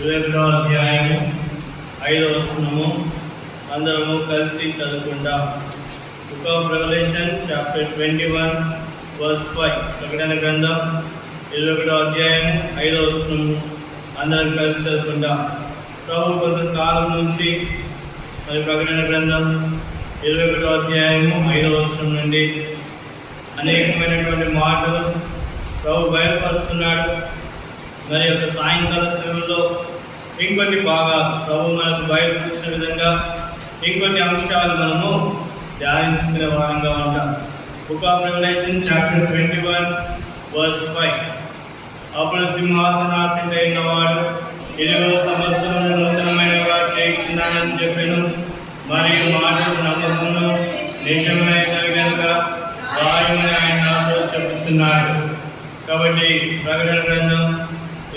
21వ అధ్యాయము 5వ వచనము అందరము కలిసి చదువుకుందాం. Book of Revelation chapter 21 verse 5. ప్రకటన గ్రంథం 21వ అధ్యాయము 5వ వచనము అందరం కలిసి చదువుకుందాం. ప్రభు కొంతకాలం నుంచి మరి ప్రకటన గ్రంథం 21వ అధ్యాయము 5వ వచనం నుండి అనేకమైనటువంటి మాటలు ప్రభు బయలుపరుస్తున్నాడు. మరి యొక్క సాయంకాల సమయంలో ఇంకొన్ని బాగా ప్రభు మనకు బయలుపరిచిన విధంగా ఇంకొన్ని అంశాలు మనము ధ్యానించుకునే వారంగా ఉంటాం. Book of Revelation chapter 21 verse 5. అప్పుడు సింహాసనాసీనుడైన వాడు ఇదిగో సమస్తమును నూతనమైనగా చేయించున్నానని చెప్పెను. మరియు మాటలు నమ్మకమును నిజమైనవి కనుక వాయుని ఆయన నాతో చెప్పుచున్నాడు. కాబట్టి ప్రకటన గ్రంథం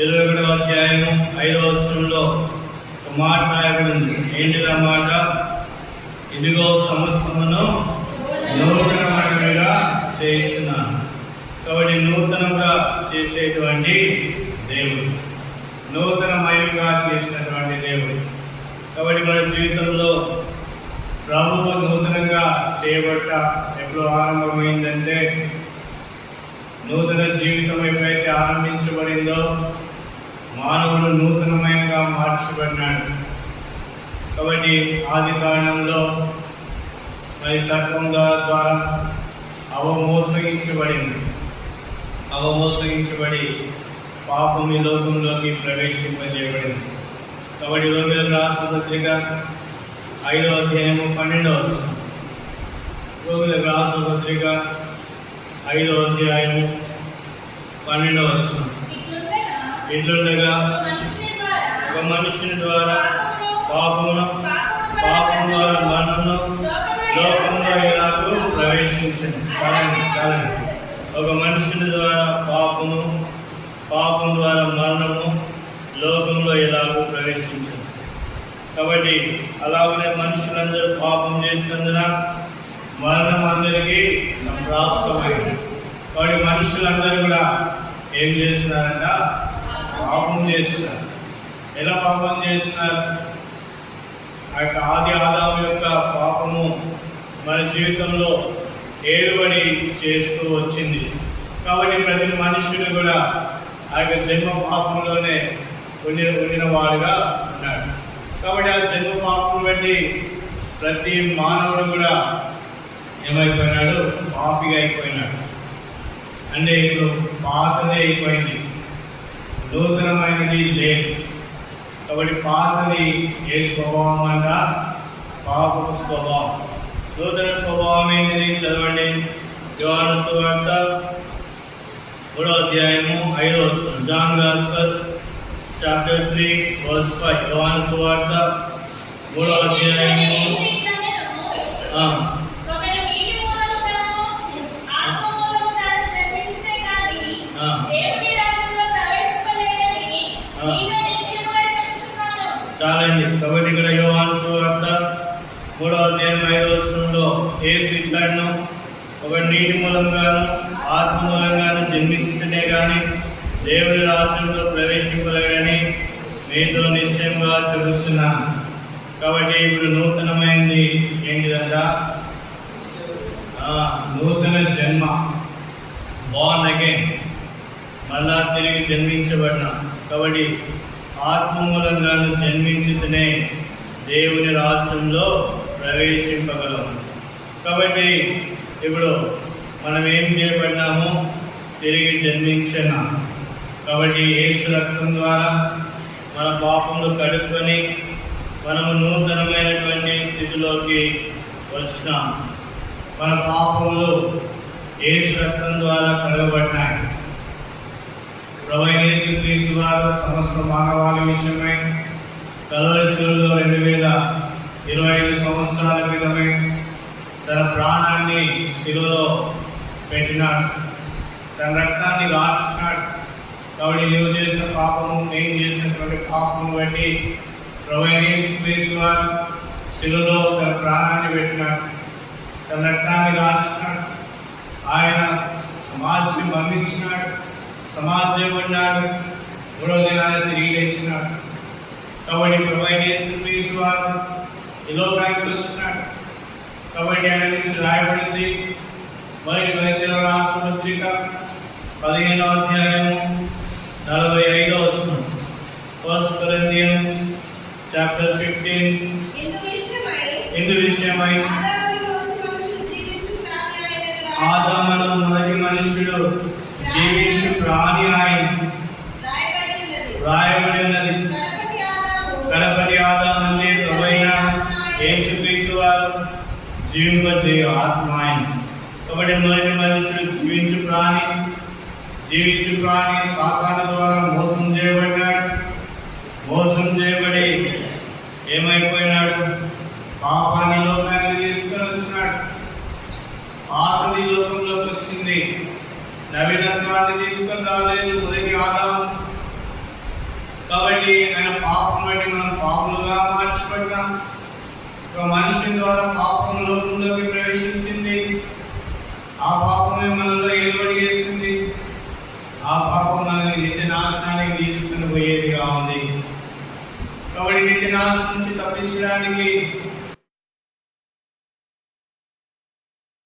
21వ అధ్యాయము 5వ వచనంలో ఒక మాట రాయబడింది. ఏంటిది ఆ మాట? ఇదిగో సమస్తమును నూతనమైనవిగా చేయించున్నాను. కాబట్టి నూతనంగా చేసేటువంటి దేవుడు, నూతనమయంగా చేసినటువంటి దేవుడు. కాబట్టి మన జీవితంలో ప్రభువు నూతనంగా చేయబట్ట ఎప్పుడు ఆరంభమైందంటే, నూతన జీవితం ఎప్పుడైతే ఆరంభించబడిందో మానవుడు నూతనమయంగా మార్చబడినాడు. కాబట్టి ఆది కారణంలో మరి సర్పం ద్వారా అవమోసగించబడి పాపం ఈ లోకంలోకి ప్రవేశింపజేయబడింది. కాబట్టి రోమిలకు రాసిన పత్రిక 5వ అధ్యాయము 12వ వచనం. రోమిలకు రాసిన పత్రిక 5వ అధ్యాయము 12వ వచనం. ఇట్లుండగా ఒక మనుషుని ద్వారా పాపం ద్వారా మరణము లోకంలో ఎలాగూ ప్రవేశించింది. ఒక మనుషుని ద్వారా పాపం ద్వారా మరణము లోకంలో ఎలాగూ ప్రవేశించింది. కాబట్టి అలాగనే మనుషులందరూ పాపం చేసినందున మరణం అందరికీ ప్రాప్తమైంది. కాబట్టి మనుషులందరూ కూడా ఏం చేస్తున్నారంట? పాపం చేస్తున్నారు. ఎలా పాపం చేస్తున్నారు? ఆ యొక్క ఆది ఆదాము యొక్క పాపము మన జీవితంలో ఏలుబడి చేస్తూ వచ్చింది. కాబట్టి ప్రతి మనుషుడు కూడా ఆ యొక్క జన్మ పాపంలోనే ఉండిన వాడుగా ఉన్నాడు. కాబట్టి ఆ జన్మ పాపం బట్టి ప్రతి మానవుడు కూడా ఏమైపోయినాడు? పాపిగా అయిపోయినాడు. అంటే ఇప్పుడు పాతదే అయిపోయింది, నూతనమైనది లేదు. కాబట్టి పాతది ఏ స్వభావం అంట? పాపపు స్వభావం. నూతన స్వభావం ఏంటిది? చదవండి. యోహాను సువార్త 3వ అధ్యాయము 5వ వచనం. John gospel chapter 3 verse 5. యోహాను సువార్త 3వ అధ్యాయము చాలండి. కాబట్టి ఇక్కడ యోహాను సువార్త 3వ అధ్యాయం 5వ వచనంలో యేసు ఇట్లను ఒక నీటి మూలంగాను ఆత్మ మూలంగాను జన్మించనే కానీ దేవుని రాజ్యంలో ప్రవేశింపలేడని మీతో నిశ్చయంగా చెబుతున్నాను. కాబట్టి ఇప్పుడు నూతనమైంది ఏంటిదంట? నూతన జన్మ, బోర్న్ అగైన్, మళ్ళా తిరిగి జన్మించబడిన. కాబట్టి ఆత్మ మూలంగాను జన్మించితేనే దేవుని రాజ్యంలో ప్రవేశింపగలము. కాబట్టి ఇప్పుడు మనం ఏం చేయబడినాము? తిరిగి జన్మించినాం. కాబట్టి యేసు రక్తం ద్వారా మన పాపములు కడుక్కొని మనము నూతనమైనటువంటి స్థితిలోకి వచ్చినాం. మన పాపములు యేసు రక్తం ద్వారా కడగబడినాయి. ప్రభువైన యేసుక్రీస్తు వారు సమస్త మానవాళి విషయమై కల్వరి శిలువలో 2025 సంవత్సరాల క్రితమే తన ప్రాణాన్ని శిలువలో పెట్టినాడు, తన రక్తాన్ని గార్చినాడు. కాబట్టి నువ్వు చేసిన పాపము, నేను చేసినటువంటి పాపము బట్టి ప్రభువైన యేసుక్రీస్తు వారు శిలువలో తన ప్రాణాన్ని పెట్టినాడు, తన రక్తాన్ని గార్చినాడు. ఆయన సమాధిని బంధించినాడు, సమాధి చేయబడినాడు, 3వ దినాన తిరిగి లేచినాడు. కాబట్టి ప్రభువైన యేసుక్రీస్తు వారు ఈ లోకానికి వచ్చినాడు. కాబట్టి ఆయన గురించి రాయబడింది మొదటి కొరింథీయులకు రాసిన పత్రిక 15వ అధ్యాయము 45వ వచనం. 1 Corinthians chapter 15. ఇందు విషయమై ఆదాము మొదటి మనుషుడు జీవించు ప్రాణి ఆయన రాయబడి ఉన్నది. కడపటి ఆదాము అంటే ప్రభువైన యేసుక్రీస్తు వారు జీవింపజేయు ఆత్మ ఆయన. కాబట్టి మొదటి మనుషుడు జీవించు ప్రాణి సాతాను ద్వారా మోసం చేయబడినాడు. మోసం చేయబడి ఏమైపోయినాడు? పాపాన్ని లోకానికి తీసుకొని వచ్చినాడు. ఆది లోకంలోకి వచ్చింది, నవీనత్వాన్ని తీసుకొని రాలేదు మొదటి ఆదాము. కాబట్టి ఆయన పాపం బట్టి మనం పాపులుగా మార్చబడ్డాం. ఒక మనిషి ద్వారా పాపం లోకంలోకి ప్రవేశించింది. ఆ పాపమే మనలో ఏర్పడి చేసింది. ఆ పాపం మనల్ని నిత్య నాశనానికి తీసుకుని పోయేదిగా ఉంది. కాబట్టి నిత్య నాశనం నుంచి తప్పించడానికి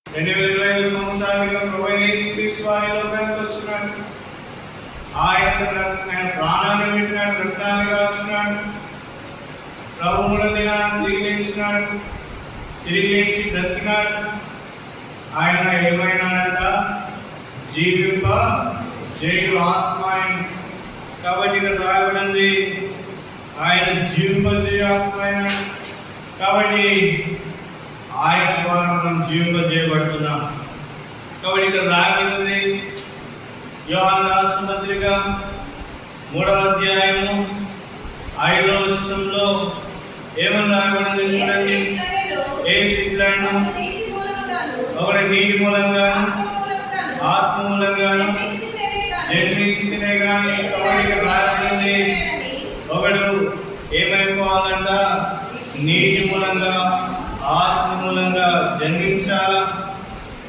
2025 సంవత్సరాల క్రితం ప్రభువైన యేసుక్రీస్తు వారి లోకానికి వచ్చినాడు. ఆయన ప్రాణాన్ని పెట్టినాడు, రక్తాన్ని కాల్చినాడు. ప్రభు 3వ దినాన్ని తిరిగి లేచినాడు. తిరిగి లేచి బ్రతికినాడు. ఆయన ఏమైనాడంట? జీవింప జయు ఆత్మ ఆయన. కాబట్టి ఇక్కడ రాయబడింది ఆయన జీవింపజేయు ఆత్మ అయినాడు. కాబట్టి ఆయన ద్వారా మనం జీవింపజేయబడుతున్నాం. కాబట్టి ఇక్కడ రాయబడింది యోహాను రాసిన పత్రిక 3వ అధ్యాయము 5వ వచనంలో ఏమని రాయబడింది చూడండి. ఏ స్థితిలో ఒకటి నీటి మూలంగాను ఆత్మ మూలంగాను జన్మించితేనే కానీ. కాబట్టి ఇక్కడ రాయబడింది ఒకడు ఏమైపోవాలంట? నీటి మూలంగా ఆత్మ మూలంగా జన్మించాలా,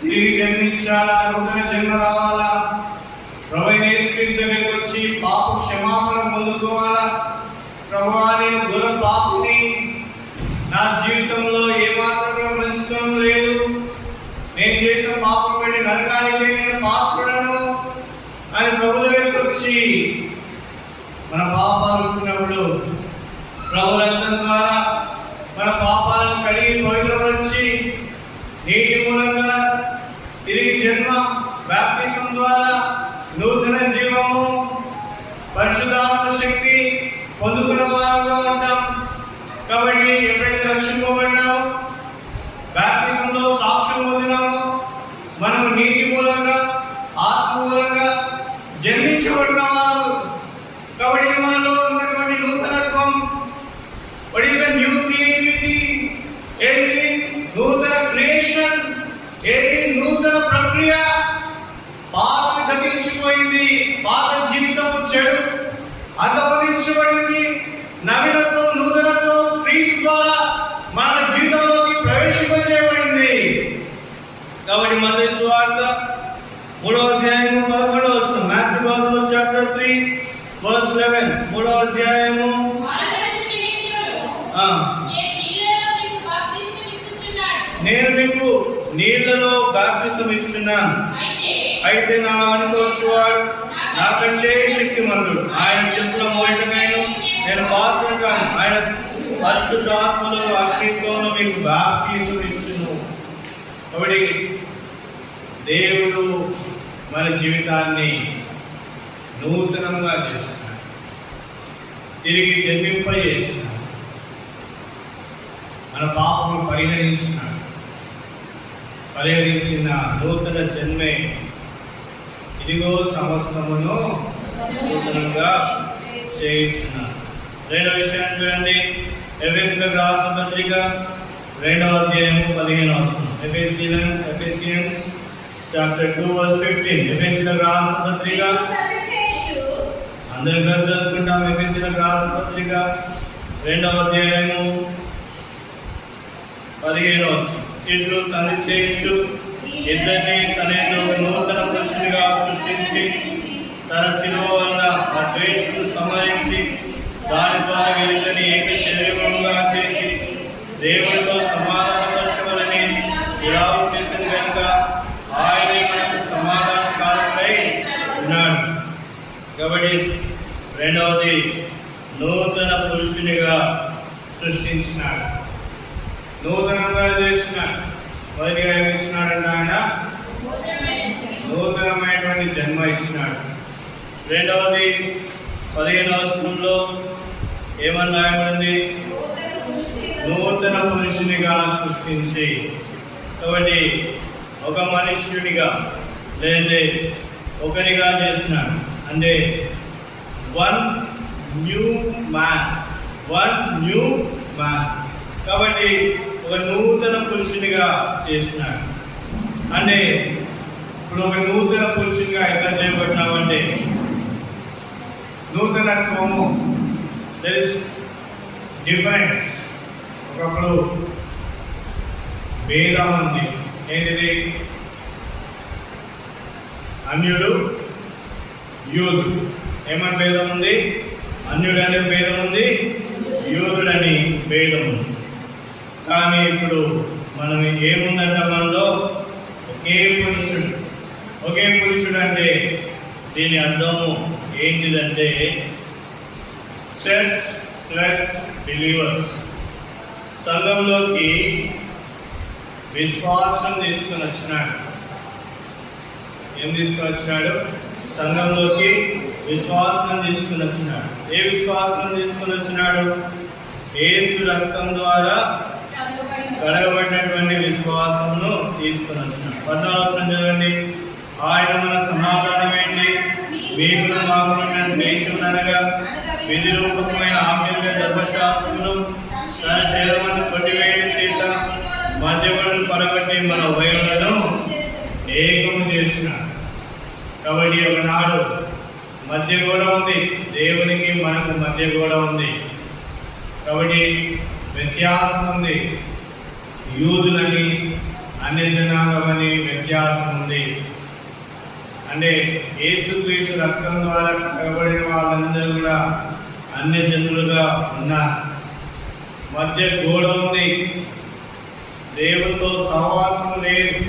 తిరిగి జన్మించాలా, నూతన జన్మ రావాలా, ప్రభువైన యేసుక్రీస్తు దగ్గరికి వచ్చి పాప క్షమాపణ పొందుకోవాలా. ప్రభువా, నేను ఘోర పాపిని, నా జీవితంలో ఏమాత్రం కూడా మంచితనం లేదు, నేను చేసిన పాపం పెట్టి నరకానికి నేను పాపుడను అని ప్రభు దగ్గరికి వచ్చి మన పాపాలు ఉంటున్నప్పుడు ప్రభు రక్తం ద్వారా మన పాపాలను కడిగి పవిత్రపరిచి నీటి మూలంగా తిరిగి జన్మ బాప్తిసం ద్వారా నూతన జీవము పరిశుద్ధాత్మ శక్తి పొందుకున్న వారంగా ఉంటాం. కాబట్టి ఎప్పుడైతే రక్షింపబడినామో, బాప్తిసంలో సాక్ష్యం పొందినామో, మనము నీటి మూలంగా ఆత్మ మూలంగా జన్మించబడిన వారు. కాబట్టి మనలో ఉన్నటువంటి నూతనత్వం, what is the new creativity? ఏది నూతన క్రియేషన్, ఏది నూతన ప్రక్రియ. పాత గతించిపోయింది, పాత జీవితం చెడు అంతమరించబడింది. నవీనత్వం, నూతనత్వం క్రీస్తు ద్వారా మన జీవితంలోకి ప్రవేశింపజేయబడింది. కాబట్టి మత్తయి సువార్త 3వ అధ్యాయము 11వ వచనం. Matthew gospel chapter 3 verse 11. 3వ అధ్యాయము నేను మీకు నీళ్లలో బాప్తిసం ఇచ్చున్నాను, అయితే నా అనుకోవచ్చువాడు నాకంటే శక్తిమంతుడు, ఆయన చెప్పుల మోయటమేను నేను పాత్రను కాను, ఆయన పరిశుద్ధాత్మలో అగ్నితోను మీకు బాప్తిసం ఇచ్చును. కాబట్టి దేవుడు మన జీవితాన్ని నూతనంగా చేస్తున్నాడు, తిరిగి జన్మింపజేసినాడు, మన పాపము పరిహరించిన నూతన జన్మే ఇదిగో సమస్తమును నూతనంగా చేయించున్నాను. రెండవ విషయాన్ని చూడండి. ఎఫెసీయులకు రాసిన పత్రిక 2వ అధ్యాయము 15వ వచనం. Ephesians chapter 2 verse 15. ఎఫెసీయులకు రాసిన పత్రిక అందరం కలిసి చదువుకుంటాం. ఎఫెసీయులకు రాసిన పత్రిక 2వ అధ్యాయము 15వ వచనం. ఇట్లు తండ్రి చేయొచ్చు ఇద్దరిని తన నూతన పురుషునిగా సృష్టించి తన శిలువ వల్ల ఆ ద్వేషులు సంహరించి దాని ద్వారా వీరిని ఏక శరీరముగా చేసి దేవునితో సమాధానపరచవలని ఇలా చేసిన కనుక ఆయన మనకు సమాధానకారుడై ఉన్నాడు. కాబట్టి రెండవది, నూతన పురుషునిగా సృష్టించినాడు, నూతనంగా చేసినాడు. మొదటిగా ఏమి ఇచ్చినాడంటే ఆయన నూతనమైనటువంటి జన్మ ఇచ్చినాడు. రెండవది 15వ వచనంలో ఏమని రాయబడింది? నూతన పురుషునిగా సృష్టించి. కాబట్టి ఒక మనుష్యునిగా లేదా ఒకరిగా చేసినాడు. అంటే వన్ న్యూ మ్యాన్. కాబట్టి ఒక నూతన పురుషునిగా చేసినాడు. అంటే ఇప్పుడు ఒక నూతన పురుషునిగా ఎట్లా చేయబడినామంటే నూతనత్వము, దెర్ ఇస్ డిఫరెన్స్. ఒకప్పుడు భేదం ఉంది. ఏంటిది? అన్యుడు యూదుడు. ఏమని భేదం ఉంది? అన్యుడు అనే భేదం ఉంది, యూదుడని భేదం ఉంది. కానీ ఇప్పుడు మనం ఏముందంట? మనలో ఒకే పురుషుడు అంటే దీని అర్థము ఏంటిదంటే చర్చ్ ప్లస్ బిలీవర్స్. సంఘంలోకి విశ్వాసం తీసుకుని వచ్చినాడు. ఏం తీసుకుని వచ్చినాడు? సంఘంలోకి విశ్వాసం తీసుకుని వచ్చినాడు. ఏ విశ్వాసం తీసుకుని వచ్చినాడు? యేసు రక్తం ద్వారా కడగబడినటువంటి విశ్వాసమును తీసుకుని వచ్చినాడు. 14వ వచనం చదవండి. ఆయన మన సమాధానమేంటి? మీకును మాకున్న దేశం అనగా విధి రూపకమైన ఆత్మీయ ధర్మశాస్త్రమును తన శరీరమును కొట్టివేయడం చేత మధ్యగోడను పడగొట్టి మన ఉభయములను ఏకము చేసినాడు. కాబట్టి ఒకనాడు మధ్య గోడ ఉంది, దేవునికి మనకు మధ్య గోడ ఉంది. కాబట్టి వ్యత్యాసం ఉంది. యూదులని అన్యజనాంగమని వ్యత్యాసం ఉంది. అంటే యేసుక్రీస్తు రక్తం ద్వారా కట్టబడిన వాళ్ళందరూ కూడా అన్యజనులుగా ఉన్నారు. మధ్య గోడ ఉంది, దేవునితో సహవాసం లేదు.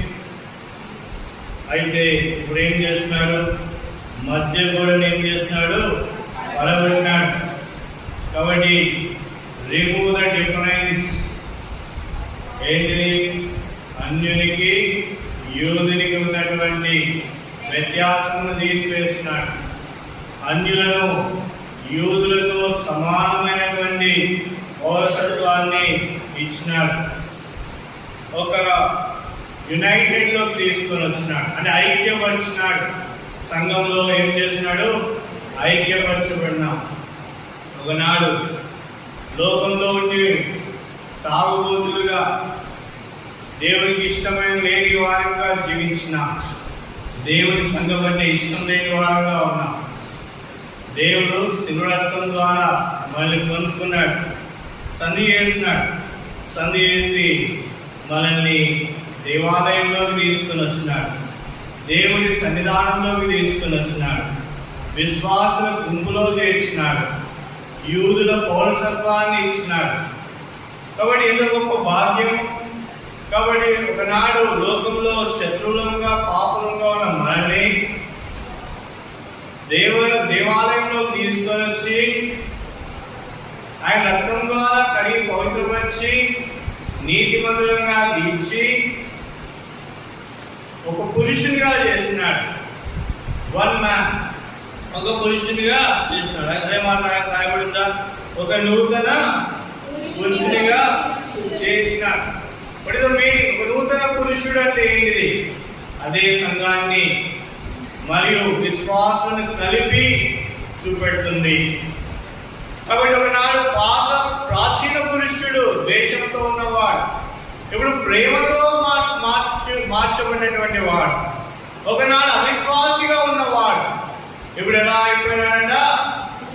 అయితే ఇప్పుడు ఏం చేస్తున్నాడు? మధ్య గోడని ఏం చేస్తున్నాడు? పడగొట్టినాడు. కాబట్టి రిమూవ్ ద డిఫరెన్స్. ఏంటి? అన్యునికి యూదునికి ఉన్నటువంటి వ్యత్యాసమును తీసివేసినాడు. అన్యులను యూదులతో సమానమైనటువంటి పౌరసత్వాన్ని ఇచ్చినాడు. ఒక యునైటెడ్ లో తీసుకొని వచ్చినాడు. అంటే ఐక్యపరిచినాడు. సంఘంలో ఏం చేసినాడు? ఐక్యపరచబడినాం. ఒకనాడు లోకంలో ఉండి తాగుబోతులుగా దేవునికి ఇష్టమైన లేని వారంగా జీవించినాం. దేవుని సంఘం అంటే ఇష్టం లేని వారంగా ఉన్నాం. దేవుడు శివరత్నం ద్వారా మనల్ని కొనుక్కున్నాడు, సంధి చేసినాడు. సంధి చేసి మనల్ని దేవాలయంలోకి తీసుకుని వచ్చినాడు, దేవుని సన్నిధానంలోకి తీసుకుని వచ్చినాడు, విశ్వాసుల గుంపులో చేర్చినాడు, యూదుల పౌరసత్వాన్ని ఇచ్చినాడు. కాబట్టి ఎంత గొప్ప భాగ్యం. కాబట్టి ఒకనాడు లోకంలో శత్రువులంగా పాపులంగా ఉన్న మనల్ని దేవాలయంలో తీసుకొని వచ్చి ఆయన రక్తం ద్వారా కడిగి పవిత్రపరిచి నీతిమంతులంగా తీర్చి ఒక పురుషునిగా చేసినాడు. వన్ మ్యాన్, ఒక పురుషునిగా చేసినాడు. అదే మాట రాయబడిందా? ఒక నూతన పురుషునిగా చేసినాడు. What is the meaning? ఒక నూతన పురుషుడు అంటే ఏంటిది? అదే సంఘాన్ని మరియు విశ్వాసాన్ని కలిపి చూపెడుతుంది. కాబట్టి ఒకనాడు పాత ప్రాచీన పురుషుడు దేశంతో ఉన్నవాడు ఇప్పుడు ప్రేమతో మార్చబడినటువంటి వాడు. ఒకనాడు అవిశ్వాసిగా ఉన్నవాడు ఇప్పుడు ఎలా అయిపోయినాడంట?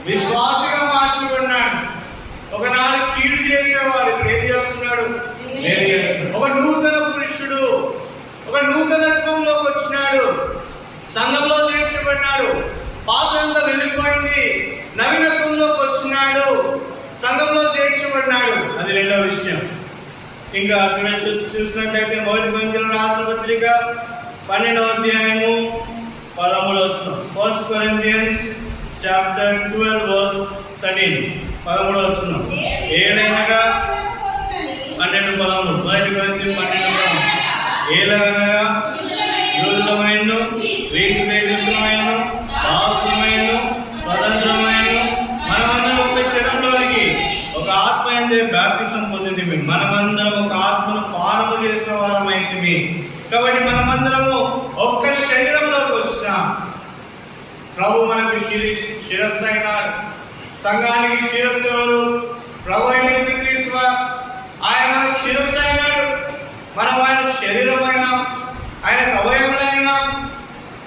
విశ్వాసిగా మార్చబడినాడు. ఒకనాడు కీడు చేసేవాడు ఇప్పుడు ఏం చేస్తున్నాడు? ఒక నూతన పురుషుడు ఒక నూతనత్వంలోకి వచ్చినాడు, సంఘంలో చేర్చబడినాడు. పాతంతా వెళ్ళిపోయింది, నవీనత్వంలోకి వచ్చినాడు. అది రెండవ విషయం. ఇంకా అక్కడ చూసినట్లయితే మొదటి కొరింథీయులకు రాసిన పత్రిక 12వ అధ్యాయము 13వ వచనం. 1 Corinthians chapter 12 verse 13, 13వ వచనం. ఏలైనగా 12:13, మొదటి కొరింథీయులు 12:13. ఏలైనగా యూదులమైన, గ్రీసు దేశస్థులమైన, దాసులమైన, స్వతంత్రమైన మనమందరం ఒక శరీరంలోనికి ఒక ఆత్మ ఎందే బాప్తిసం పొందితిమి. మనమందరం ఒక ఆత్మను పానము చేసిన వారమైతిమి. కాబట్టి మనమందరము ఒక్క శరీరంలోకి వచ్చినాం. ప్రభు మనకు శిరస్సు అయినాడు. సంఘానికి శిరస్సు ఎవరు? ప్రభు అయిన యేసుక్రీస్తు. ఆయన మనకు శిరస్సు అయినాడు. మనం ఆయన శరీరమైన, ఆయన అవయములైన.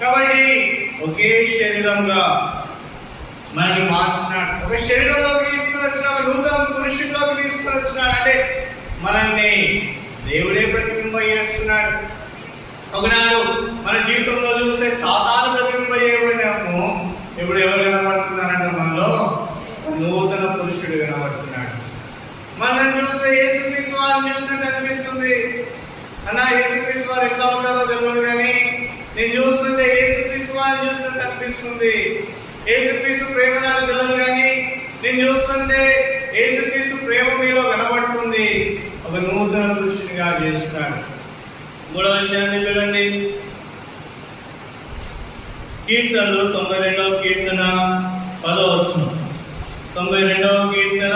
కాబట్టి ఒకే శరీరంగా మనల్ని మార్చినాడు. ఒక శరీరంలోకి తీసుకుని వచ్చినాడు, ఒక నూతన పురుషుల్లోకి తీసుకుని వచ్చినాడు. అంటే మనల్ని దేవుడే ప్రతిబింబ చేస్తున్నాడు. ఒకనాడు మన జీవితంలో చూస్తే సాతాను ప్రతిబింబ చేయబడినాము. ఇప్పుడు ఎవరు కనబడుతున్నారంటే మనలో నూతన పురుషుడు కనబడుతున్నాడు. మనం చూస్తే యేసుక్రీస్తు వారిని చూసినట్టు అనిపిస్తుంది. అన్న యేసుక్రీస్తు వారు ఎట్లా ఉంటారో తెలియదు, కానీ నేను చూస్తుంటే యేసుక్రీస్తు వారిని చూసినట్టు అనిపిస్తుంది. యేసుక్రీస్తు ప్రేమ నాకు తెలియదు, కానీ నేను చూస్తుంటే యేసుక్రీస్తు ప్రేమ మీలో కనబడుతుంది. ఒక నూతన పురుషునిగా చేస్తున్నాడు. మూడవ విషయాన్ని చూడండి. కీర్తనలు 92వ కీర్తన 10వ వచనం. 92వ కీర్తన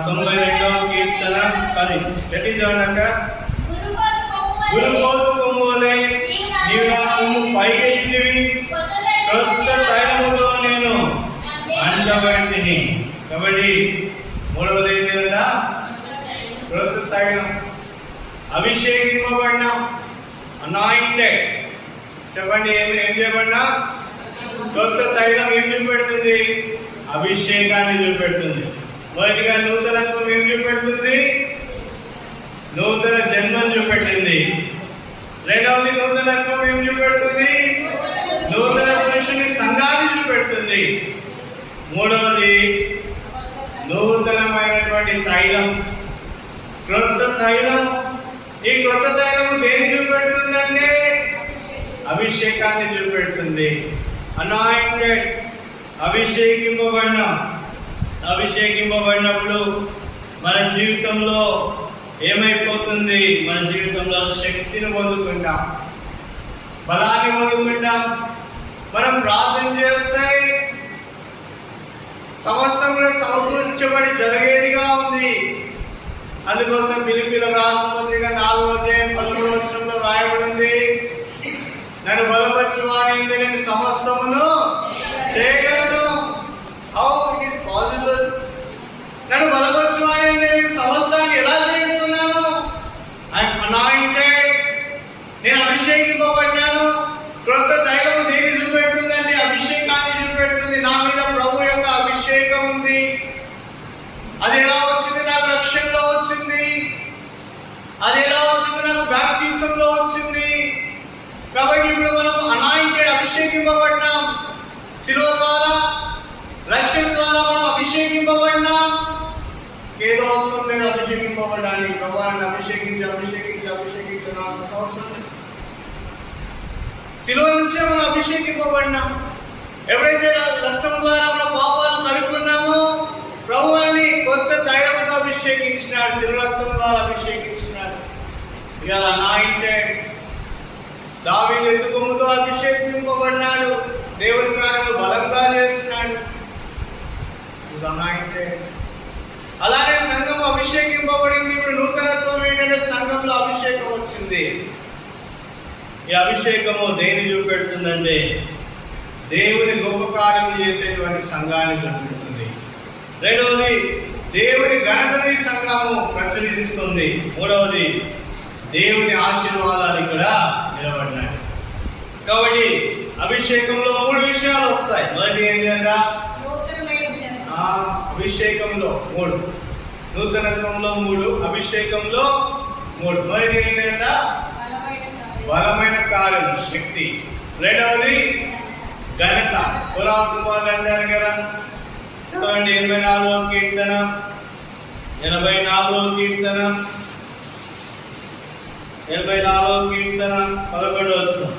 92వ కీర్తన 10. గట్టి చూడక. గురుపోతు కొమ్ము వలె నీవు నా కొమ్ము పైకెత్తివి, క్రొత్త తైలముతో నేను అంటబడితిని. కాబట్టి మూడవది ఏంటి కదా? క్రొత్త తైలం, అభిషేకింపబడిన, అనాయింటెడ్. చెప్పండి, ఏం చేయబడినా? క్రొత్త తైలం ఏం చూపెడుతుంది? అభిషేకాన్ని చూపెడుతుంది. మొదటిగా నూతనత్వం ఏం చూపెడుతుంది? నూతన జన్మను చూపెట్టింది. రెండవది నూతనత్వం ఏం చూపెడుతుంది? నూతన పురుషుని సంఘాన్ని చూపెడుతుంది. మూడవది నూతనమైనటువంటి తైలం, క్రొత్త తైలం. ఈ క్రొత్త తైలం దేన్ని చూపెడుతుందంటే అభిషేకాన్ని చూపెడుతుంది. అనాయింటెడ్, అభిషేకింపబడినప్పుడు మన జీవితంలో ఏమైపోతుంది? మన జీవితంలో శక్తిని పొందుకుంటాం, బలాన్ని పొందుకుంటాం. మనం ప్రార్థన చేస్తే సమస్తం కూడా సమకూర్చబడి జరిగేదిగా ఉంది. అందుకోసం ఫిలిప్పీయులకు రాసిన పత్రిక 4వ అధ్యాయం 13వ వచనంలో రాయబడింది, నన్ను బలపరచువాని నేను సమస్తమును చేయగలను. How it is possible? నన్ను బలపరచువాని నేను సమస్తాన్ని ఎలా చేస్తున్నాను? ఐఎమ్ అనాయింటెడ్, నేను అభిషేకింపబడ్డాను. క్రొత్త తైలము దేన్ని చూపెడుతుందంటే అభిషేకాన్ని చూపెడుతుంది. నా మీద ప్రభు యొక్క అభిషేకం ఉంది. అది ఎలా వచ్చింది? నాకు రక్షణలో వచ్చింది. అది ఎలా వచ్చింది? నాకు బాప్టిజంలో వచ్చింది. కాబట్టి ఇప్పుడు మనం అనాయింటెడ్, అభిషేకింపబడ్డాం. శిలువ ద్వారా, రక్షణ ద్వారా మనం అభిషేకింపబడ్డాం. ఏదో అవసరం లేదు అభిషేకింపబడ్డానికి. ప్రభువాన్ని అభిషేకించి నాకు అవసరం లేదు. శిలువ నుంచే మనం అభిషేకింపబడినాం. ఎప్పుడైతే రక్తం ద్వారా మన పాపాలు కడుక్కున్నామో ప్రభువాన్ని కొత్త తైలముతో అభిషేకించినాడు. శిలువ రక్తం ద్వారా అభిషేకించినాడు. ఇవాళ అనాయింటెడ్. దావీదు ఎద్దుకొమ్ముతో అభిషేకింపబడినాడు. దేవుని కార్యములు బలంగా చేస్తున్నాడు. అనాయింటెడ్. అలానే సంఘం అభిషేకింపబడింది. ఇప్పుడు నూతనత్వం ఏంటంటే సంఘంలో అభిషేకం వచ్చింది. ఈ అభిషేకము దేని చూపెడుతుందంటే దేవుని గొప్ప కార్యములు చేసేటువంటి సంఘాన్ని చూపెడుతుంది. రెండవది దేవుని ఘనతని సంఘము ప్రచురిస్తుంది. మూడవది దేవుని ఆశీర్వాదాలు ఇక్కడ నిలబడినాయి. కాబట్టి అభిషేకంలో 3 విషయాలు వస్తాయి. మొదటి ఏంటంటే అభిషేకంలో 3, నూతనత్వంలో 3, అభిషేకంలో 3. మొదటి ఏంటంటే బలమైన కార్యం, శక్తి. రెండవది ఘనత. కోరా కుమారులు అంటారు కదా. 84వ కీర్తన 84వ కీర్తన 11వ వచనం.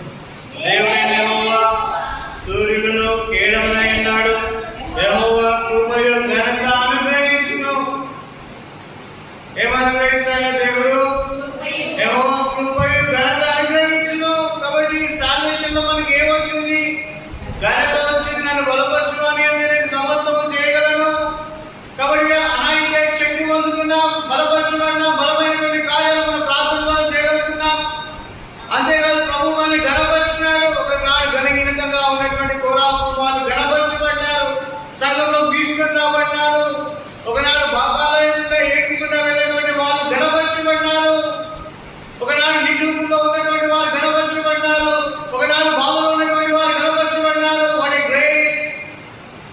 దేవుడైన యెహోవా సూర్యుడును కేడమునై ఉన్నాడు. యెహోవా కృపయు ఘనత అనుగ్రహించును. ఏమనుగ్రహిస్తాడు దేవుడు? యెహోవా కృపయు ఘనత అనుగ్రహించును. కాబట్టి సాల్వేషన్ లో మనకి ఏమొచ్చింది? ఘనత వచ్చింది. నన్ను బలపరచు అని నేను సమస్తము చేయగలను. కాబట్టి అనాయింటెడ్ శక్తి పొందుకున్నాం, బలపరచుకున్నాం, బలమైనటువంటి కార్యాలు మన ప్రార్థన ద్వారా చేయగలుగుతున్నాం. అంతేకాదు ప్రభు మనల్ని ఘనపరిచినాడు. ఒకనాడు ఘనహీనంగా ఉన్నటువంటి కోరా కుమారులు ఘనపరచబడ్డారు, సంఘంలో తీసుకుని రాబడ్డారు. ఒకనాడు బాబాలయంగా ఏడ్చుకుంటూ వెళ్ళినటువంటి వాళ్ళు ఘనపరచబడ్డారు. ఒకనాడు నిండులో ఉన్నటువంటి వారు ఘనపరచబడ్డారు. ఒకనాడు బాధలో ఉన్నటువంటి వారు ఘనపరచబడ్డారు. What a great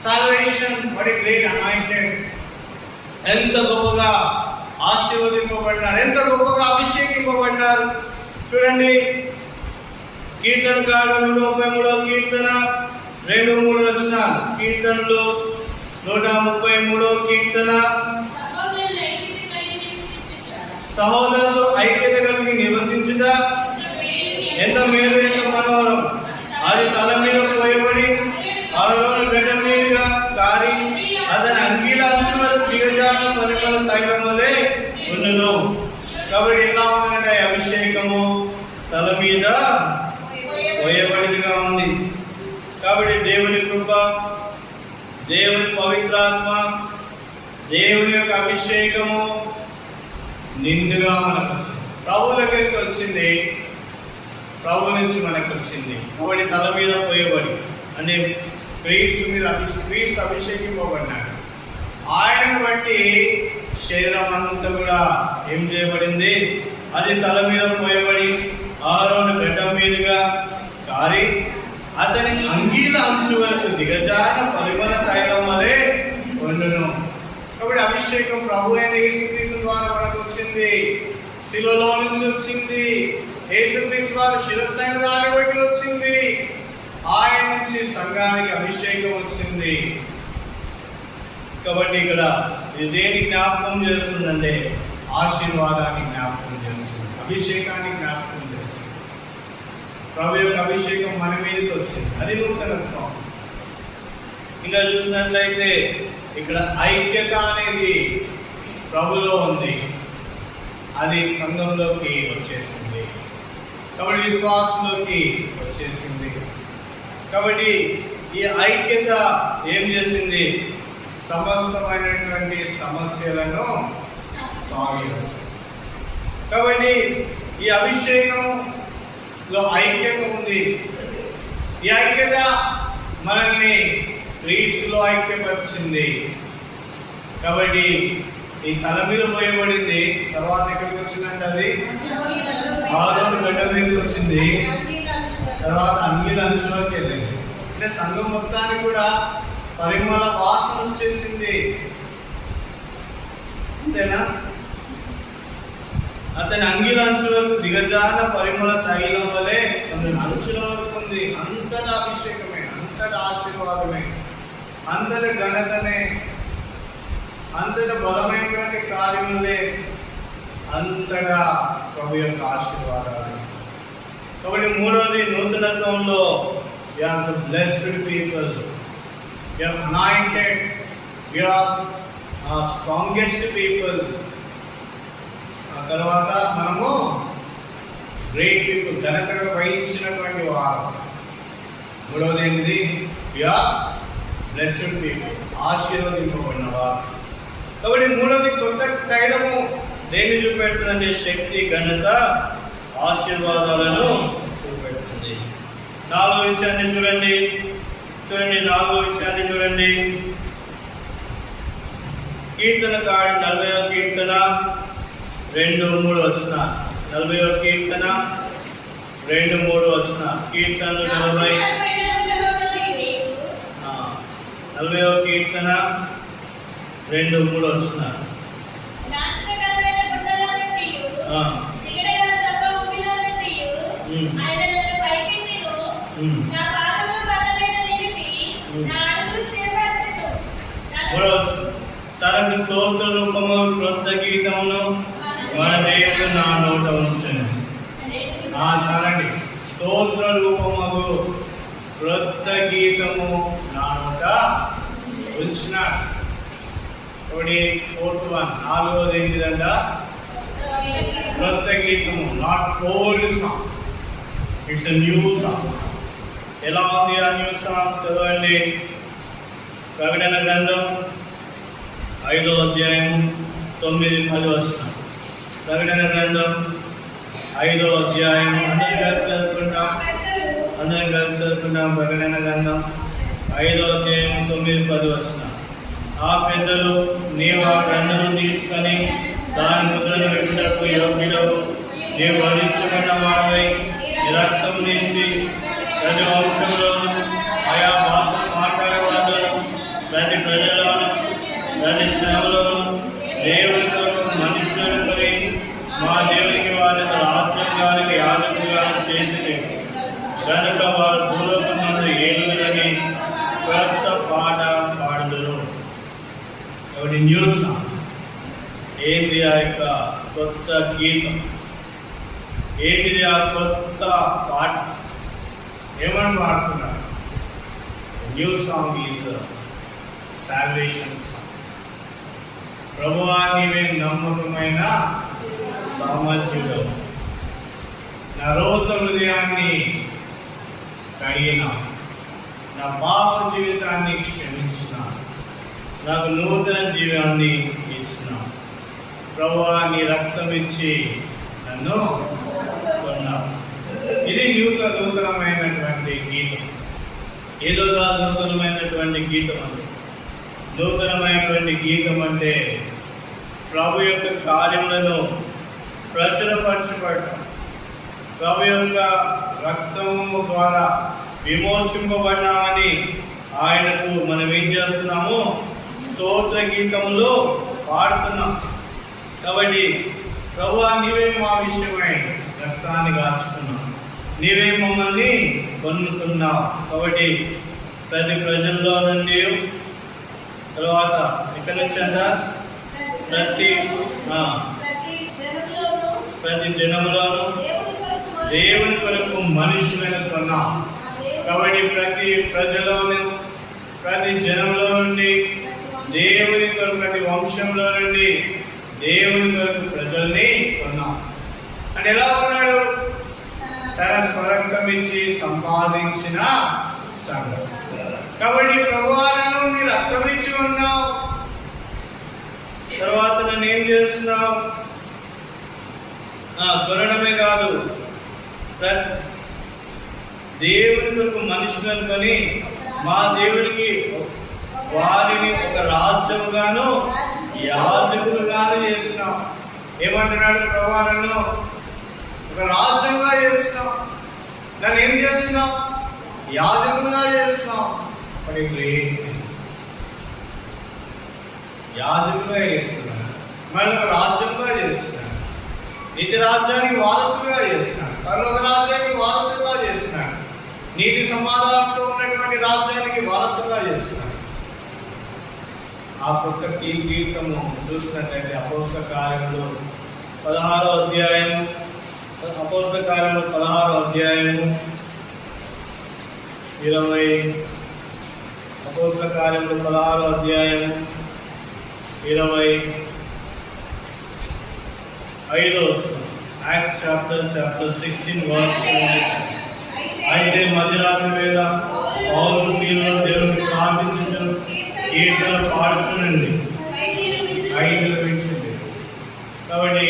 salvation, what a great anointed. ఎంత గొప్పగా ఆశీర్వదింపబడ్డారు, ఎంత గొప్పగా అభిషేకింపబడ్డారు. చూడండి, కీర్తనకారుడు 133వ కీర్తన 2-3 వచనాలు. కీర్తనలు 133వ కీర్తన. సహోదరులు ఐక్యత కలిగి నివసించుట ఎంత మేలు, ఎంత మనోహరం. అది తల మీద పోయబడి ఆరోగ్య గడ్డ మీదుగా కారి అతని అంగీల అంచు వరకు దిగజాను పరిమళ తైలం వలె ఉండును. కాబట్టి ఎలా ఉందంటే అభిషేకము తల మీద పోయబడిదిగా ఉంది. కాబట్టి దేవుని కృప, దేవుని పవిత్రాత్మ, దేవుని యొక్క అభిషేకము నిండుగా మనకు వచ్చింది. ప్రభు దగ్గరికి వచ్చింది, ప్రభు నుంచి మనకు వచ్చింది. కాబట్టి తల మీద పోయబడి అంటే క్రీస్తు అభిషేకింపబడినాడు. ఆయనను బట్టి శరీరం అంతా కూడా ఏం చేయబడింది? అది తల మీద పోయబడి ఆరోను గడ్డం మీదుగా కారి అతని అంగీల అంచు వరకు దిగజాన పరిమళ తైలం వలె వండును. కాబట్టి అభిషేకం ప్రభు అయిన యేసుక్రీస్తు ద్వారా మనకు వచ్చింది, శిలువలో నుంచి వచ్చింది. యేసుక్రీస్తు వారు శిరస్సైన దాన్ని బట్టి వచ్చింది. ఆయన నుంచి సంఘానికి అభిషేకం వచ్చింది. కాబట్టి ఇక్కడ దేని జ్ఞాపకం చేస్తుందంటే ఆశీర్వాదాన్ని జ్ఞాపకం చేస్తుంది, అభిషేకాన్ని జ్ఞాపకం చేస్తుంది. ప్రభు యొక్క అభిషేకం మన మీదకి వచ్చింది, అది నూతనత్వం. ఇంకా చూసినట్లయితే ఇక్కడ ఐక్యత అనేది ప్రభులో ఉంది, అది సంఘంలోకి వచ్చేసింది. కాబట్టి విశ్వాసంలోకి వచ్చేసింది. కాబట్టి ఈ ఐక్యత ఏం చేసింది? సమస్తమైనటువంటి సమస్యలను సాల్వ్ చేస్తుంది. కాబట్టి ఈ అభిషేకంలో ఐక్యత ఉంది. ఈ ఐక్యత మనల్ని క్రీస్తులో ఐక్యపరిచింది. కాబట్టి ఈ తల మీద పోయబడింది, తర్వాత ఎక్కడికి వచ్చిందంటే అది ఆరోగ్య గడ్డ మీదకి వచ్చింది, తర్వాత అంగీల అంచులోకి వెళ్ళింది. అంటే సంఘం మొత్తానికి కూడా పరిమళ వాసన వచ్చేసింది. అంతేనా? అతని అంగీల అంచు వరకు దిగజాన పరిమళ తైలం వలె అతని అంచుల వరకు ఉంది. అంతట అభిషేకమే, అంతట ఆశీర్వాదమే, అంతట ఘనతనే, అంతట బలమైనటువంటి కార్యములే, అంతగా ప్రభు యొక్క ఆశీర్వాదాలు. కాబట్టి మూడవది నూతనత్వంలో we are the blessed people, we are anointed, we are strongest people. ఆ తర్వాత మనము గ్రేట్ పీపుల్, ఘనతగా వహించినటువంటి వారు. మూడవది ఏంటిది? we are blessed people, ఆశీర్వదింపబడిన వారు. కాబట్టి మూడవది కొత్త తైలము దేన్ని చూపెడుతుందంటే శక్తి, ఘనత, ఆశీర్వాదాలను చూపెడుతుంది. నాలుగో విషయాన్ని చూడండి. నాలుగో విషయాన్ని చూడండి. కీర్తనకారుడు 40వ కీర్తన 2-3 వచ్చిన 40వ కీర్తన 2-3 వచ్చిన కీర్తనలు 40వ కీర్తన 2-3 వచ్చిన తనకు స్తోత్ర రూపము క్రొత్త గీతమును మన దేవుడు నా నోట ఉంచును. చాలండి. స్తోత్ర రూపము క్రొత్త గీతము నా నోట ఉంచిన. 4:1 నాలుగోది ఏంటిదంట? క్రొత్త గీతము. Not old song, it's a new song. ఎలా ఉంది ఆ న్యూ సాంగ్? చదవండి. ప్రకటన గ్రంథం 5వ అధ్యాయం 9-10 వచనం. ప్రకటన గ్రంథం 5వ అధ్యాయం అందరం కలిసి చదువుకుంటాం. ప్రకటన గ్రంథం 5వ అధ్యాయం 9-10 వచనం. ఆ పెద్దలు, నీవు ఆ గ్రంథము తీసుకొని దాని ముద్రను విప్పుటకు యోగ్యుడవు, నీవు వధించబడిన వాడవై నీ రక్తం నుంచి ప్రతి వంశంలోను ఆయా భాషలు మాట్లాడే వాళ్ళను ప్రతి ప్రజలను ప్రతి శ్రమలోను దేవుని కొరకు మనుషులను కొని మా దేవునికి వారిని రాజ్యంగానికి యాజకులుగా చేసింది కనుక వారు భూలోకమందు ఏలుగురని కొత్త పాట పాడుదురు. ఒకటి న్యూ సాంగ్. ఏంటి ఆ యొక్క కొత్త గీతం? ఏంటిది ఆ కొత్త పాట? ఏమని పాడుతున్నారు? New song is salvation song. ప్రభువా నీవే నమ్మకమైన సామర్థ్యుడు, నా రోత హృదయాన్ని కడిగిన, నా పాప జీవితాన్ని క్షమించిన, నాకు నూతన జీవాన్ని ఇచ్చిన. ప్రభువా నీ రక్తం ఇచ్చి నన్ను కొన్నావు. ఇది నూతనమైనటువంటి గీతం. ఏదో కాదు నూతనమైనటువంటి గీతం అంటే. నూతనమైనటువంటి గీతం అంటే ప్రభు యొక్క కార్యములను ప్రచురపరచబడటం, ప్రభు యొక్క రక్తము ద్వారా విమోచింపబడ్డామని ఆయనకు మనం ఏం చేస్తున్నాము? స్తోత్ర గీతములు పాడుతున్నాం. కాబట్టి ప్రభువా నీవే మా విషయమై రక్తాన్ని గార్చుకున్నావు, నీవే మమ్మల్ని కొనుక్కున్నావు. కాబట్టి ప్రతి ప్రజల్లో నుండి, తర్వాత ఇక్కడ నుంచి ప్రతి జనములోను దేవుని కొరకు మనుషులను కొన్నాం. కాబట్టి ప్రతి ప్రజలోను ప్రతి జనంలో నుండి దేవుని కొరకు, ప్రతి వంశంలో నుండి దేవుని కొరకు ప్రజల్ని కొన్నాం. అంటే ఎలా ఉన్నాడు? తన స్వరక్తం ఇచ్చి సంపాదించిన సంఘం. కాబట్టి ప్రభువాలను నీ రక్తం ఇచ్చి ఉన్నావు, తర్వాత నన్ను ఏం చేస్తున్నావు? కొనడమే కాదు, దేవుని కొరకు మనుషులను కొని మా దేవుడికి వారిని ఒక రాజ్యముగాను యాజకులుగాను చేస్తున్నాం. ఏమంటున్నాడు? ప్రభువాలను ఒక రాజ్యంగా చేస్తున్నాం, నన్ను ఏం చేస్తున్నాం? యాజకులుగా చేస్తున్నాం. యాజకులుగా చేస్తున్నాను, మళ్ళీ ఒక రాజ్యంగా చేస్తున్నాను, నీతి రాజ్యానికి వారసుగా చేస్తున్నాను, పరలోక రాజ్యానికి వారసుగా చేస్తున్నాను, నీతి సమాధానంతో ఉన్నటువంటి రాజ్యానికి వారసుగా చేస్తున్నాను. ఆ కొత్త గీతము చూసినట్లయితే అపోస్తల కార్యములు 16వ అధ్యాయము, అపోస్తల కార్యములు 16వ అధ్యాయము 20, అపోస్తల కార్యములు 16వ అధ్యాయము 25వ యాక్ట్స్ చాప్టర్ 16 వర్స్. అయితే మధ్యరాత్రి వేళ పౌలు సీలను దేవునికి ప్రార్థించడం, కీర్తన పాడుతుండండి, 5 విడిచింది. కాబట్టి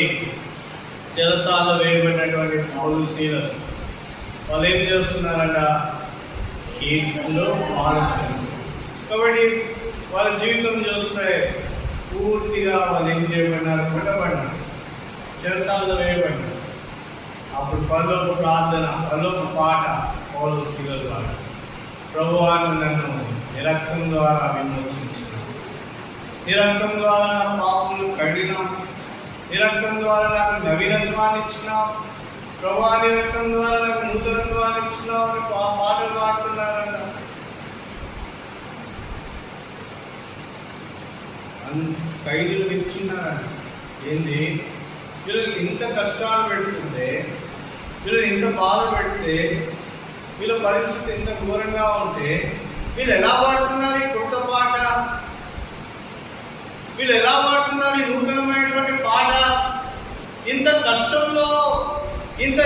చెరసాలలో వేయబడినటువంటి పౌలు సీలను వాళ్ళు ఏం చేస్తున్నారంట? కీర్తనలో పాడుతుంది. కాబట్టి వాళ్ళ జీవితం చూస్తే పూర్తిగా వాళ్ళు ఏం చేయబడినారు? కొట్టబడినారు, చెరసాలలో వేయబడినారు. అప్పుడు పరలోక ప్రార్థన, పరలోక పాట పౌలు సీల ద్వారా, ప్రభువాను నన్ను నీ రక్తం ద్వారా విమోచించినావు, నీ రక్తం ద్వారా నా పాపములు కడిగినావు, నీ రక్తం ద్వారా నాకు నవీనత్వాన్ని ఇచ్చినావు, ప్రభువా నీ రక్తం ద్వారా నాకు నూతనత్వాన్ని ఇచ్చినావు అని పాటలు పాడుతున్నారంట. ఖైదీలు ఇచ్చినారంట. ఏంది వీళ్ళకి ఇంత కష్టాలు పెడుతుంటే, వీళ్ళని ఇంత బాధ పెడితే, వీళ్ళ పరిస్థితి ఎంత ఘోరంగా ఉంటే వీళ్ళు ఎలా పాడుతున్నారు ఈ కొత్త పాట? వీళ్ళు ఎలా పాడుతున్నారు ఈ నూతనమైనటువంటి పాట? ఇంత కష్టంలో, ఇంత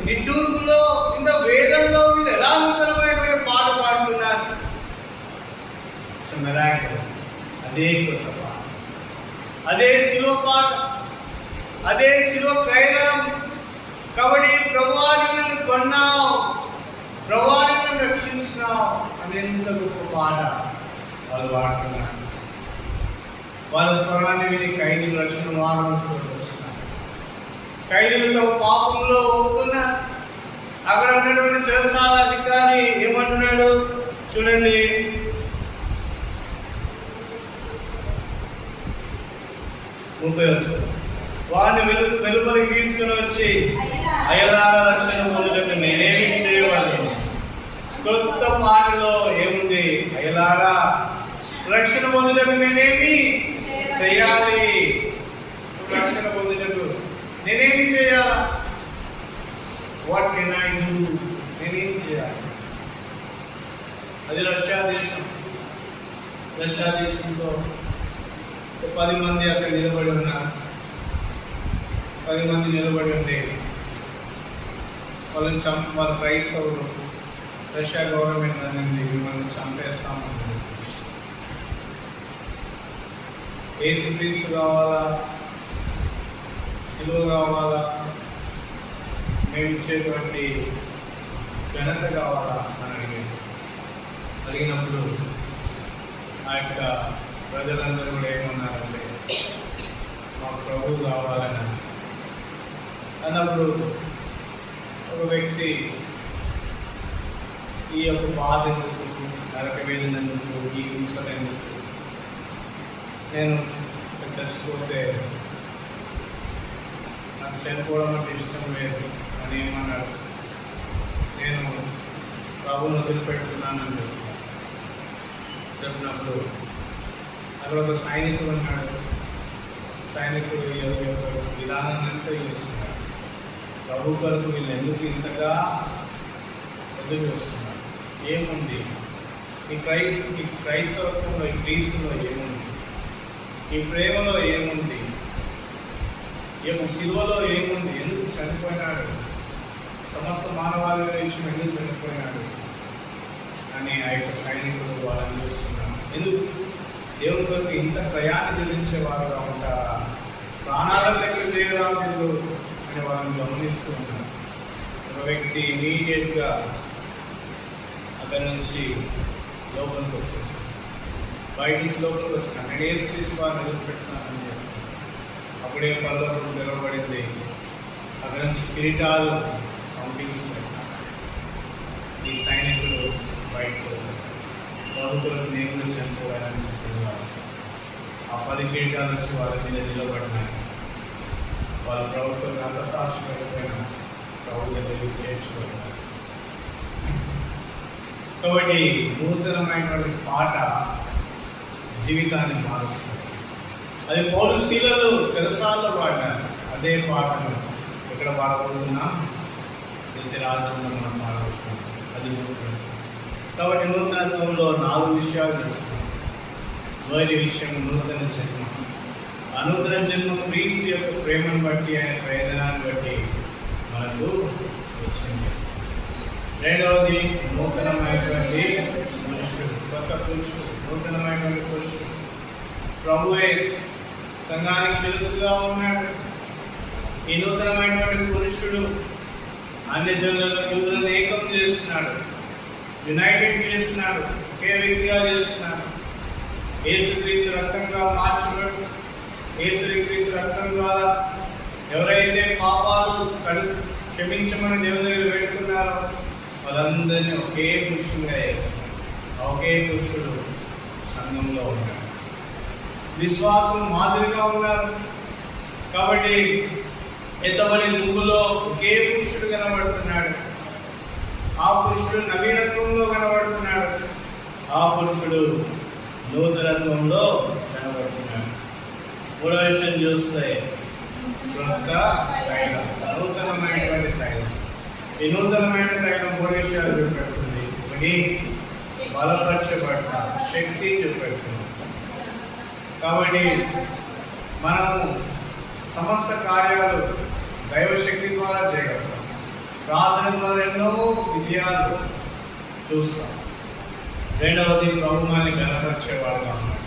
నిట్టూర్పులో, ఇంత వేదంలో వీళ్ళు ఎలా నూతనమైనటువంటి పాట పాడుతున్నారు? అదే కొత్త పాట, అదే శిలువ పాట, అదే శిలువ క్రయధనం. కాబట్టి ప్రభువాని నన్ను కొన్నావు, ప్రభువాని నన్ను రక్షించినావు అనేంత గొప్ప పాట వాళ్ళు పాడుతున్నారు. వాళ్ళ స్వరాన్ని విని ఖైదీలు రక్షణ వారసులు వచ్చినారు. ఖైదీలతో పాపంలో ఒప్పుకున్నారు. అక్కడ ఉన్నటువంటి చెరసాల అధికారి ఏమంటున్నాడు చూడండి. వారిని వెలుపలికి తీసుకుని వచ్చి అయలార రక్షణ పొందుటకు నేనేమి చేయవాలి? కొత్త పాటలో ఏముంది? అయలారా రక్షణ పొందుటకు నేనేమి చేయాలి? రక్షణ పొందుటకు నేనేమి చేయాలా? What can I do? నేనేమి చేయాలి? అది రష్యా దేశం. రష్యా దేశంలో 10 మంది అక్కడ నిలబడి ఉన్నారు. 10 మంది నిలబడి ఉంటే వాళ్ళని వాళ్ళ క్రైస్తవులు, రష్యా గవర్నమెంట్ అనేది మిమ్మల్ని చంపేస్తామంటుంది. యేసుక్రీస్తు కావాలా, సిలువ కావాలా, మేము ఇచ్చేటువంటి ఘనత కావాలా అని అడిగినప్పుడు ఆ యొక్క ప్రజలందరూ కూడా ఏమన్నారంటే మా ప్రభువు కావాలని అన్నప్పుడు ఒక వ్యక్తి ఈ యొక్క బాధ ఎందుకు, నరక వేదన ఎందుకు, ఈ హింసలు ఎందుకు, నేను చచ్చిపోతే నాకు చనిపోవడం అంటే ఇష్టం లేదు అని ఏమన్నాడు. నేను ప్రభువును వదిలిపెట్టుకున్నానని చెప్పినప్పుడు అక్కడ ఒక సైనికుడు ఉన్నాడు. సైనికుడు విధానం అంతా చేస్తున్నాడు. ప్రభు కొరకు వీళ్ళు ఎందుకు ఇంతగా ఎదురు వస్తున్నారు? ఏముంది ఈ క్రైస్తవత్వంలో, ఈ క్రీస్తులో ఏముంది? ఈ ప్రేమలో ఏముంది? ఈ యొక్క శిలువలో ఏముంది? ఎందుకు చనిపోయినాడు? సమస్త మానవాళి విషయం ఎందుకు చనిపోయినాడు అని ఆ యొక్క సైనికుడు వాళ్ళని చూస్తున్నాడు. ఎందుకు దేవుని కొరకు ఇంత ప్రయాణం చెల్లించేవారుగా ఉంటారా? ప్రాణాలను లెక్క చేయరాదు అని వాళ్ళని గమనిస్తూ ఉన్నారు. ఒక వ్యక్తి ఇమీడియట్గా అక్కడి నుంచి లోపలికి వచ్చేసాడు. బయట నుంచి లోపలికి వచ్చినాడు. నేను యేసుక్రీస్తు వారిని నిలబెట్టినానని చెప్పి అప్పుడే పరలోకం తెరవబడింది. అక్కడి నుంచి కిరీటాలు పంపించుకుంటున్నాడు. ఈ సైనికులు బయటకు ప్రభుత్వం నేను చనిపోవాలని సిద్ధంగా ఆ 10 కిరీటాలు వచ్చి వాళ్ళ మీద నిలబడినాయి. వాళ్ళ ప్రభుత్వం హతసాక్షి అయిపోయిన ప్రభు దగ్గరికి చేర్చుకుంటారు. కాబట్టి నూతనమైనటువంటి పాట జీవితాన్ని మారుస్తుంది. అది పౌలు శీలలు చెరసాల్లో పాడారు. అదే పాటను ఎక్కడ పాడబోతున్నా నిత్య రాజ్యంలో మనం పాడబోతున్నాం. అది నూతన. కాబట్టి నూతనత్వంలో 4 విషయాలు తెలుస్తున్నాం. మొదటి విషయం నూతన జన్మ. ఆ నూతన జన్మ క్రీస్తు యొక్క ప్రేమను బట్టి, ఆయన ప్రయోజనాన్ని బట్టి మనకు వచ్చింది. రెండవది నూతనమైనటువంటి పురుషుడు, కొత్త పురుషుడు, నూతనమైనటువంటి పురుషుడు. ప్రభువే సంఘానికి శిరస్సుగా ఉన్నాడు. ఈ నూతనమైనటువంటి పురుషుడు అన్ని జనులను, యూదులను ఏకం చేస్తున్నాడు, యునైటెడ్ చేస్తున్నాడు, ఒకే వ్యక్తిగా చేస్తున్నాడు. యేసుక్రీస్తు రక్తంగా మార్చబడి, యేసుక్రీస్తు రక్తం ద్వారా ఎవరైతే పాపాలు క్షమించమని దేవుని దగ్గర పెడుతున్నారో వాళ్ళందరినీ ఒకే పురుషుడుగా చేస్తున్నారు. ఒకే పురుషుడు సంఘంలో ఉన్నాడు. విశ్వాసం మాదిరిగా ఉన్నారు. కాబట్టి ఎత్తబడి గుంపులో ఒకే పురుషుడు కనబడుతున్నాడు. ఆ పురుషుడు నవీనత్వంలో కనబడుతున్నాడు. ఆ పురుషుడు నూతనత్వంలో కనబడుతున్నాడు. మూడో విషయం చూస్తే క్రొత్త తైలం, నూతనమైనటువంటి తైలం. ఈ నూతనమైన తైలం మూడు విషయాలు చూపెడుతుంది. ఒకటి బలపరచబడ్డ శక్తి చూపెడుతుంది. కాబట్టి మనము సమస్త కార్యాలు దైవశక్తి ద్వారా చేయగలుగుతాం. ప్రార్థన ద్వారా ఎన్నో విజయాలు చూస్తాం. రెండవది ప్రభు మనల్ని బలపరిచేవాడుగా ఉన్నాడు.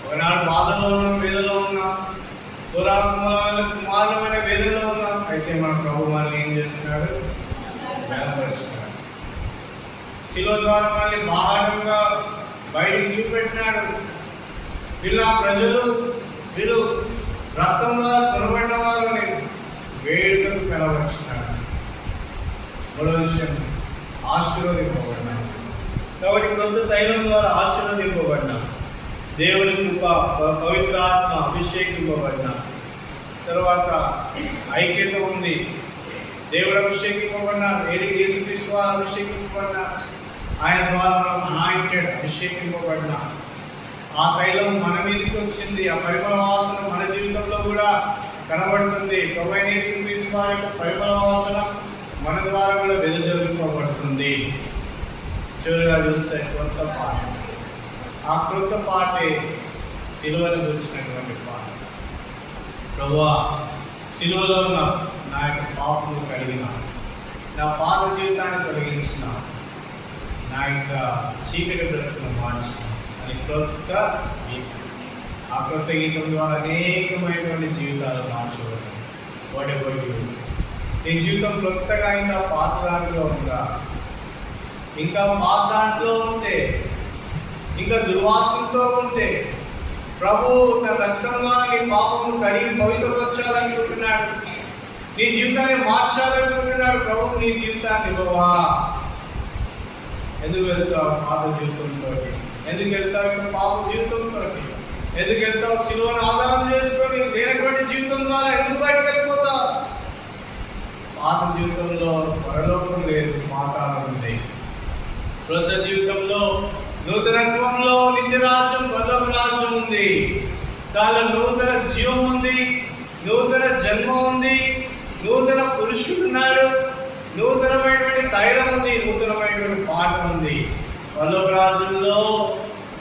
ఒకనాడు బాధలో ఉన్నాం, వేదలో ఉన్నాం, కుమారులమైన వేదనలో ఉన్నాం. అయితే మన ప్రభు మనల్ని ఏం చేస్తున్నాడు? బలపరిచినాడు. శిలువ ద్వారా మనల్ని బాహాటంగా బయటికి చూపెట్టినాడు. వీళ్ళ ప్రజలు వీరు రక్తం ద్వారా కొనబడిన వారు వేడుకకు కలవచ్చినాడు. మూడో విషయం ఆశీర్వదింపబడినాడు. కాబట్టి క్రొత్త తైలం ద్వారా ఆశీర్వదింపబడిన, దేవుని కృప పవిత్రాత్మ అభిషేకింపబడిన, తర్వాత ఐక్యత ఉంది. దేవుడు అభిషేకింపబడిన, యేసుక్రీస్తు ద్వారా అభిషేకింపబడిన, ఆయన ద్వారా మనం అనాయింటెడ్ అభిషేకింపబడిన. ఆ తైలం మన మీదకి వచ్చింది. ఆ పరిమళ వాసన మన జీవితంలో కూడా కనబడుతుంది. ప్రభువైన యేసుక్రీస్తు వారి యొక్క పరిమళ వాసన మన ద్వారా కూడా వెదజల్లుకోబడుతుంది. చివరిగా చూస్తే క్రొత్త పాట. ఆ క్రొత్త పాటే సిలువను గురించినటువంటి పాట. ప్రభువా, సిలువలో ఉన్న నా యొక్క పాపము కలిగిన, నా పాత జీవితాన్ని తొలగించిన, నా యొక్క చీకటి బ్రతుకును మార్చిన అని క్రొత్త గీతం. ఆ క్రొత్త గీతం ద్వారా అనేకమైనటువంటి జీవితాలు మార్చబడ్డాయి. నీ జీవితం క్రొత్తగా అయిందా, పాత దాంట్లో ఉందా? ఇంకా పాత దాంట్లో ఉంటే, ఇంకా దుర్వాసనతో ఉంటే, ప్రభు తన రక్తంగా నీ పాపము కడిగి పవిత్రపరచాలనుకుంటున్నాడు. నీ జీవితాన్ని మార్చాలనుకుంటున్నాడు. ప్రభు నీ జీవితాన్ని ఇవ్వవా? ఎందుకు వెళ్తావు పాత జీవితంతో? ఎందుకు వెళ్తావు పాప జీవితంతో? ఎందుకు వెళ్తావు సిలువను ఆధారం చేసుకొని లేనటువంటి జీవితం ద్వారా? ఎందుకు బయటకు వెళ్ళిపోతావు? పాత జీవితంలో పరలోకం లేదు, పాతాళం ఉంది. క్రొత్త జీవితంలో నూతనత్వంలో నిత్య రాజ్యం, పరలోక రాజ్యం ఉంది. దానిలో నూతన జీవం ఉంది, నూతన జన్మ ఉంది, నూతన పురుషుడు ఉన్నాడు, నూతనమైనటువంటి తైలం ఉంది, నూతనమైనటువంటి పాట ఉంది. పరలోక రాజ్యంలో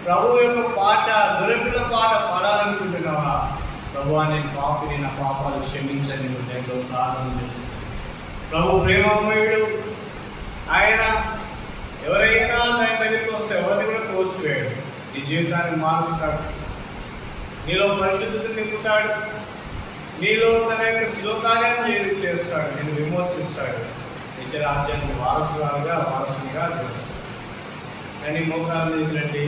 ప్రభు యొక్క పాట, దొరకుల పాట పాడాలనుకుంటున్నావా? ప్రభువా, నేను పాపిని, నా పాపాలు క్షమించని హృదయంలో ప్రార్థన చేస్తున్నాను. ప్రభు ప్రేమమయుడు. ఆయన ఎవరైనా ఆయన దగ్గరికి వస్తే ఎవరిని కూడా తోసివేయడు. నీ జీవితాన్ని మారుస్తాడు, నీలో పరిశుద్ధతను నింపుతాడు, నీలో తన యొక్క శిలోకార్యాన్ని చేస్తాడు, నేను విమోచిస్తాడు, నిత్య రాజ్యానికి వారసునిగా చేస్తాడు. కానీ మోకాలు రండి.